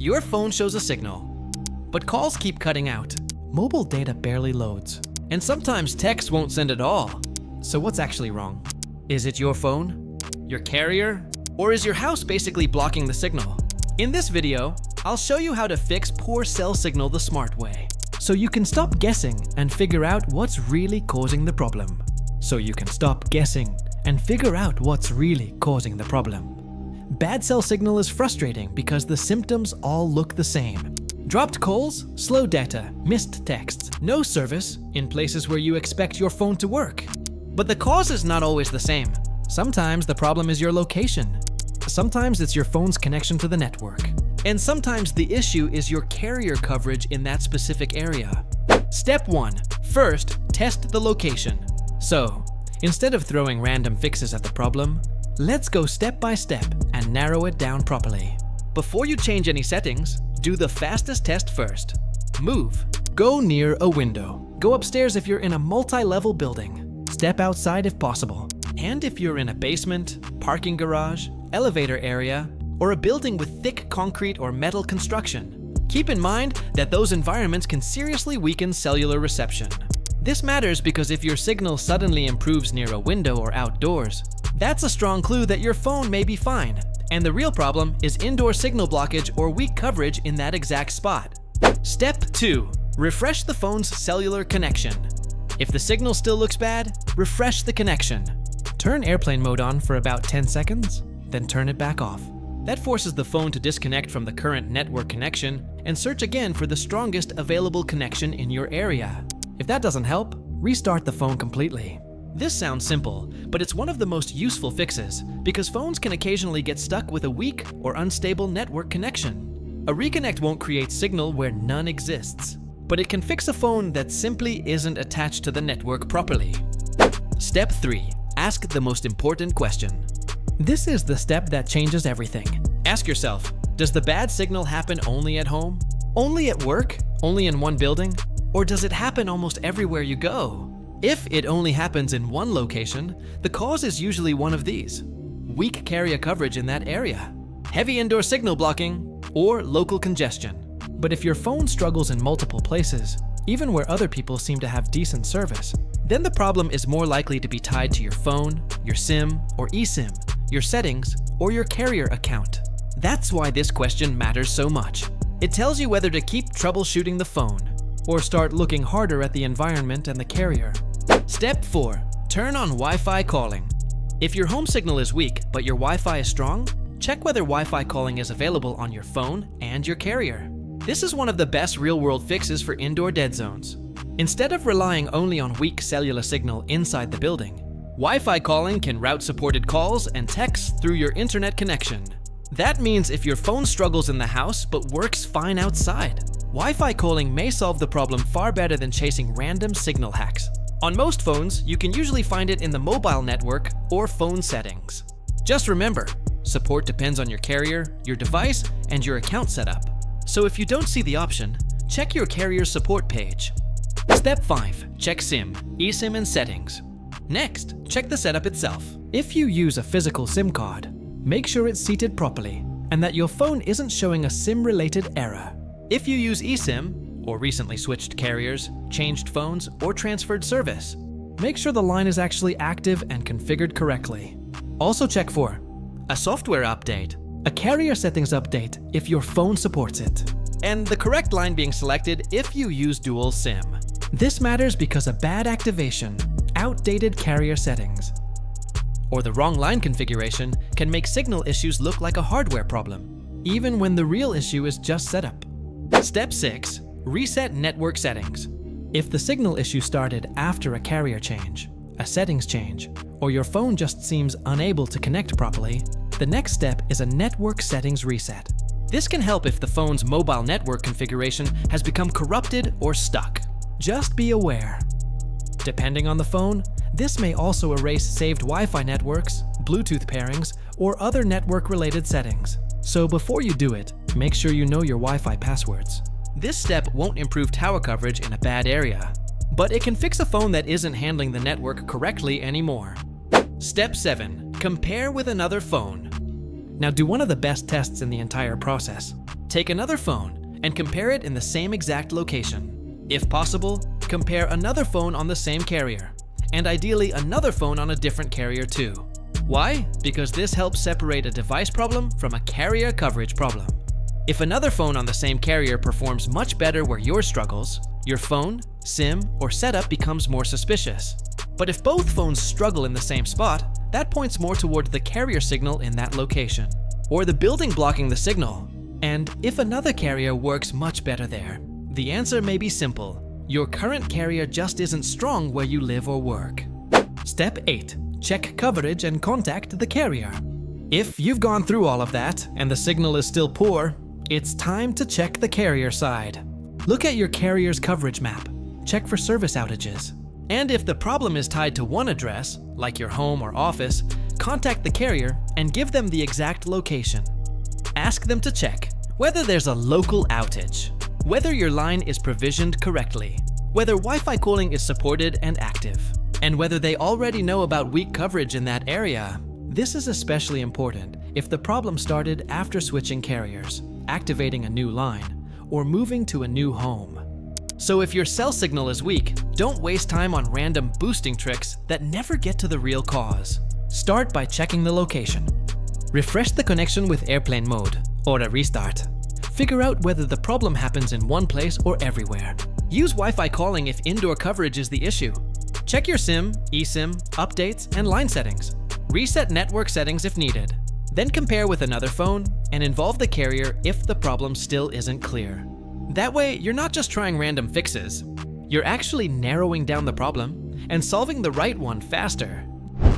Your phone shows a signal, but calls keep cutting out. Mobile data barely loads, and sometimes text won't send at all. So what's actually wrong? Is it your phone, your carrier, or is your house basically blocking the signal? In this video, I'll show you how to fix poor cell signal the smart way, so you can stop guessing and figure out what's really causing the problem. Bad cell signal is frustrating because the symptoms all look the same. Dropped calls, slow data, missed texts, no service in places where you expect your phone to work. But the cause is not always the same. Sometimes the problem is your location. Sometimes it's your phone's connection to the network. And sometimes the issue is your carrier coverage in that specific area. Step 1. First, test the location. So, instead of throwing random fixes at the problem, let's go step by step and narrow it down properly. Before you change any settings, do the fastest test first. Move. Go near a window. Go upstairs if you're in a multi-level building. Step outside if possible. And if you're in a basement, parking garage, elevator area, or a building with thick concrete or metal construction, keep in mind that those environments can seriously weaken cellular reception. This matters because if your signal suddenly improves near a window or outdoors, that's a strong clue that your phone may be fine, and the real problem is indoor signal blockage or weak coverage in that exact spot. Step 2. Refresh the phone's cellular connection. If the signal still looks bad, refresh the connection. Turn airplane mode on for about 10 seconds, then turn it back off. That forces the phone to disconnect from the current network connection and search again for the strongest available connection in your area. If that doesn't help, restart the phone completely. This sounds simple, but it's one of the most useful fixes because phones can occasionally get stuck with a weak or unstable network connection. A reconnect won't create signal where none exists, but it can fix a phone that simply isn't attached to the network properly. Step 3. Ask the most important question. This is the step that changes everything. Ask yourself, does the bad signal happen only at home? Only at work? Only in one building? Or does it happen almost everywhere you go? If it only happens in one location, the cause is usually one of these: weak carrier coverage in that area, heavy indoor signal blocking, or local congestion. But if your phone struggles in multiple places, even where other people seem to have decent service, then the problem is more likely to be tied to your phone, your SIM or eSIM, your settings, or your carrier account. That's why this question matters so much. It tells you whether to keep troubleshooting the phone or start looking harder at the environment and the carrier. Step 4. Turn on Wi-Fi calling. If your home signal is weak but your Wi-Fi is strong, check whether Wi-Fi calling is available on your phone and your carrier. This is one of the best real-world fixes for indoor dead zones. Instead of relying only on weak cellular signal inside the building, Wi-Fi calling can route supported calls and texts through your internet connection. That means if your phone struggles in the house but works fine outside, Wi-Fi calling may solve the problem far better than chasing random signal hacks. On most phones, you can usually find it in the mobile network or phone settings. Just remember, support depends on your carrier, your device, and your account setup. So if you don't see the option, check your carrier's support page. Step 5. Check SIM, eSIM, and settings. Next, check the setup itself. If you use a physical SIM card, make sure it's seated properly and that your phone isn't showing a SIM-related error. If you use eSIM, or recently switched carriers, changed phones, or transferred service, make sure the line is actually active and configured correctly. Also check for a software update, a carrier settings update if your phone supports it, and the correct line being selected if you use dual SIM. This matters because a bad activation, outdated carrier settings, or the wrong line configuration can make signal issues look like a hardware problem, even when the real issue is just setup. Step 6. Reset network settings. If the signal issue started after a carrier change, a settings change, or your phone just seems unable to connect properly, the next step is a network settings reset. This can help if the phone's mobile network configuration has become corrupted or stuck. Just be aware. Depending on the phone, this may also erase saved Wi-Fi networks, Bluetooth pairings, or other network-related settings. So before you do it, make sure you know your Wi-Fi passwords. This step won't improve tower coverage in a bad area, but it can fix a phone that isn't handling the network correctly anymore. Step 7. Compare with another phone. Now do one of the best tests in the entire process. Take another phone and compare it in the same exact location. If possible, compare another phone on the same carrier, and ideally another phone on a different carrier too. Why? Because this helps separate a device problem from a carrier coverage problem. If another phone on the same carrier performs much better where yours struggles, your phone, SIM, or setup becomes more suspicious. But if both phones struggle in the same spot, that points more toward the carrier signal in that location, or the building blocking the signal. And if another carrier works much better there, the answer may be simple. Your current carrier just isn't strong where you live or work. Step 8. Check coverage and contact the carrier. If you've gone through all of that and the signal is still poor, it's time to check the carrier side. Look at your carrier's coverage map. Check for service outages. And if the problem is tied to one address, like your home or office, contact the carrier and give them the exact location. Ask them to check whether there's a local outage, whether your line is provisioned correctly, whether Wi-Fi calling is supported and active, and whether they already know about weak coverage in that area. This is especially important if the problem started after switching carriers, activating a new line, or moving to a new home. So if your cell signal is weak, don't waste time on random boosting tricks that never get to the real cause. Start by checking the location. Refresh the connection with airplane mode, or a restart. Figure out whether the problem happens in one place or everywhere. Use Wi-Fi calling if indoor coverage is the issue. Check your SIM, eSIM, updates, and line settings. Reset network settings if needed. Then compare with another phone and involve the carrier if the problem still isn't clear. That way, you're not just trying random fixes. You're actually narrowing down the problem and solving the right one faster.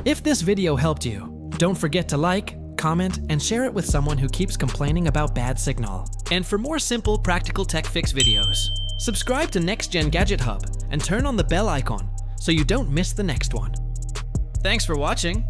If this video helped you, don't forget to like, comment, and share it with someone who keeps complaining about bad signal. And for more simple, practical tech fix videos, subscribe to Next Gen Gadget Hub and turn on the bell icon so you don't miss the next one. Thanks for watching.